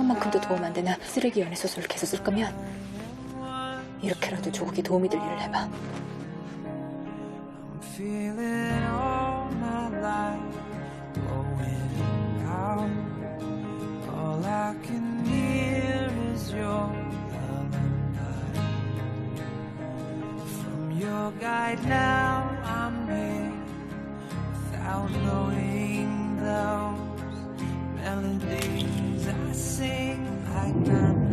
조금만큼도 도움 안 되는 쓰레기 연애 소설을 계속 쓸 거면 이렇게라도 조국에 도움이 될 일을 해봐. Feeling all my life going out. All I can hear is your lullaby. From your guide now I'm here without knowing those melodies I sing like I'm